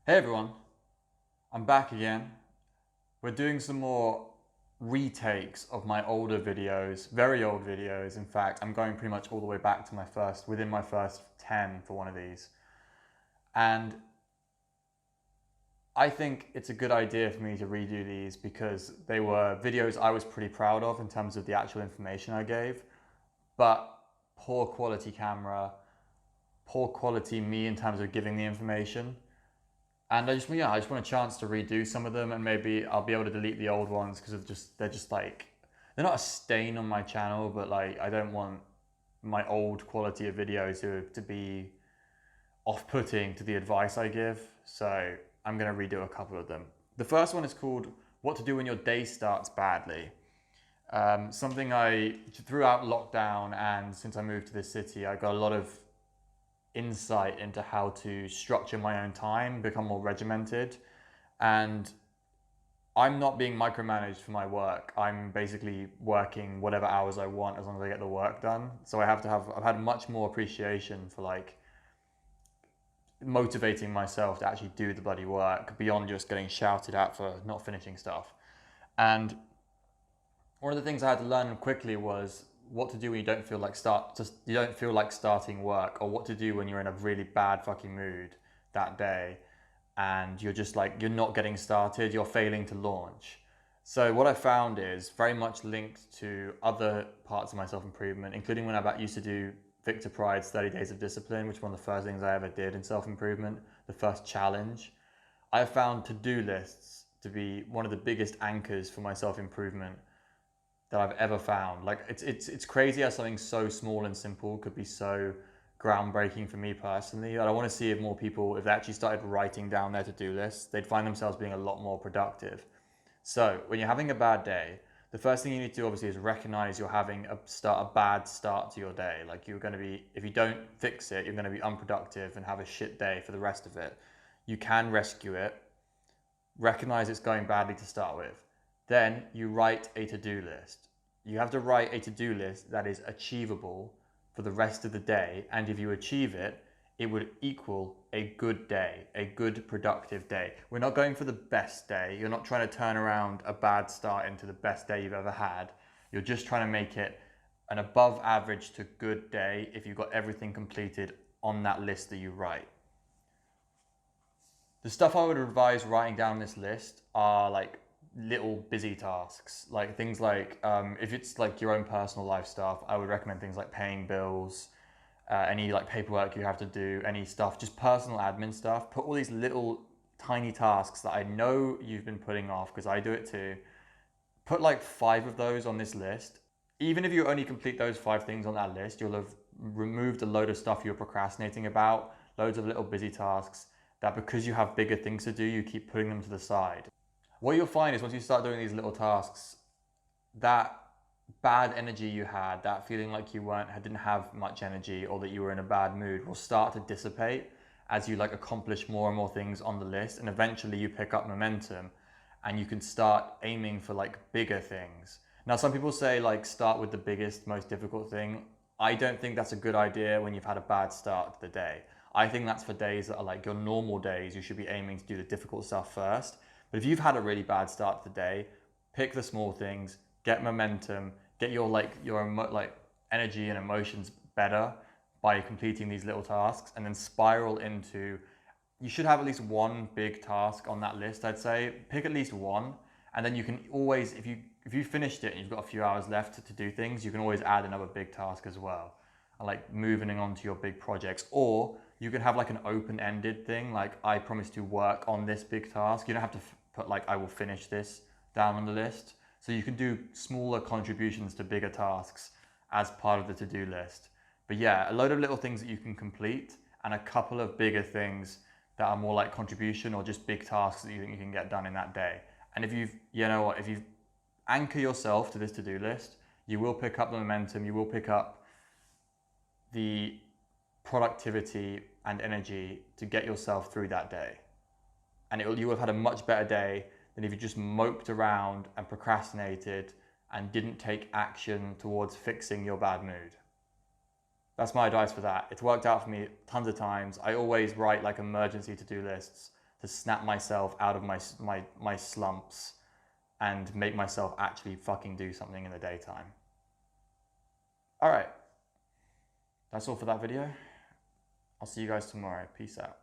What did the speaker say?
Hey everyone, I'm back again. We're doing some more retakes of my older videos, very old videos. In fact, I'm going pretty much all the way back to within my first 10 for one of these. And I think it's a good idea for me to redo these because they were videos I was pretty proud of in terms of the actual information I gave, but poor quality camera, poor quality me in terms of giving the information. And I just want a chance to redo some of them, and maybe I'll be able to delete the old ones because they're just like they're not a stain on my channel, but like I don't want my old quality of videos to be off-putting to the advice I give. So I'm gonna redo a couple of them. The first one is called "What to Do When Your Day Starts Badly." Something I throughout lockdown and since I moved to this city, I got a lot of insight into how to structure my own time, become more regimented, and I'm not being micromanaged for my work. I'm basically working whatever hours I want as long as I get the work done. So I've had much more appreciation for like motivating myself to actually do the bloody work beyond just getting shouted at for not finishing stuff. And one of the things I had to learn quickly was what to do when you don't feel like starting work, or what to do when you're in a really bad fucking mood that day and you're not getting started, you're failing to launch. So what I found is very much linked to other parts of my self-improvement, including when I used to do Victor Pride's 30 Days of Discipline, which was one of the first things I ever did in self-improvement, the first challenge. I found to-do lists to be one of the biggest anchors for my self-improvement that I've ever found. Like it's crazy how something so small and simple could be so groundbreaking for me personally. I want to see if more people, if they actually started writing down their to-do lists, they'd find themselves being a lot more productive. So when you're having a bad day, the first thing you need to do obviously is recognize you're having a bad start to your day. Like you're going to be, if you don't fix it, you're going to be unproductive and have a shit day for the rest of it. You can rescue it, recognize it's going badly to start with. Then you write a to-do list. You have to write a to-do list that is achievable for the rest of the day. And if you achieve it, it would equal a good day, a good productive day. We're not going for the best day. You're not trying to turn around a bad start into the best day you've ever had. You're just trying to make it an above average to good day if you've got everything completed on that list that you write. The stuff I would advise writing down this list are like little busy tasks, like things like if it's like your own personal life stuff, I would recommend things like paying bills, any like paperwork you have to do, any stuff, just personal admin stuff. Put all these little tiny tasks that I know you've been putting off, because I do it too. Put like 5 of those on this list. Even if you only complete those 5 things on that list, you'll have removed a load of stuff you're procrastinating about, loads of little busy tasks that because you have bigger things to do, you keep putting them to the side. What you'll find is once you start doing these little tasks, that bad energy you had, that feeling like didn't have much energy or that you were in a bad mood will start to dissipate as you like accomplish more and more things on the list, and eventually you pick up momentum and you can start aiming for like bigger things. Now some people say like start with the biggest, most difficult thing. I don't think that's a good idea when you've had a bad start to the day. I think that's for days that are like your normal days. You should be aiming to do the difficult stuff first. But if you've had a really bad start to the day, pick the small things, get momentum, get your energy and emotions better by completing these little tasks, and then spiral into, you should have at least one big task on that list. I'd say pick at least one, and then you can always, if you finished it and you've got a few hours left to do things, you can always add another big task as well, and like moving on to your big projects. Or you can have like an open-ended thing, like I promise to work on this big task. You don't have to put like I will finish this down on the list. So you can do smaller contributions to bigger tasks as part of the to-do list. But yeah, a load of little things that you can complete and a couple of bigger things that are more like contribution or just big tasks that you think you can get done in that day. And if you anchor yourself to this to-do list, you will pick up the momentum, you will pick up the productivity and energy to get yourself through that day. And you will have had a much better day than if you just moped around and procrastinated and didn't take action towards fixing your bad mood. That's my advice for that. It's worked out for me tons of times. I always write like emergency to-do lists to snap myself out of my slumps and make myself actually fucking do something in the daytime. All right, that's all for that video. I'll see you guys tomorrow. Peace out.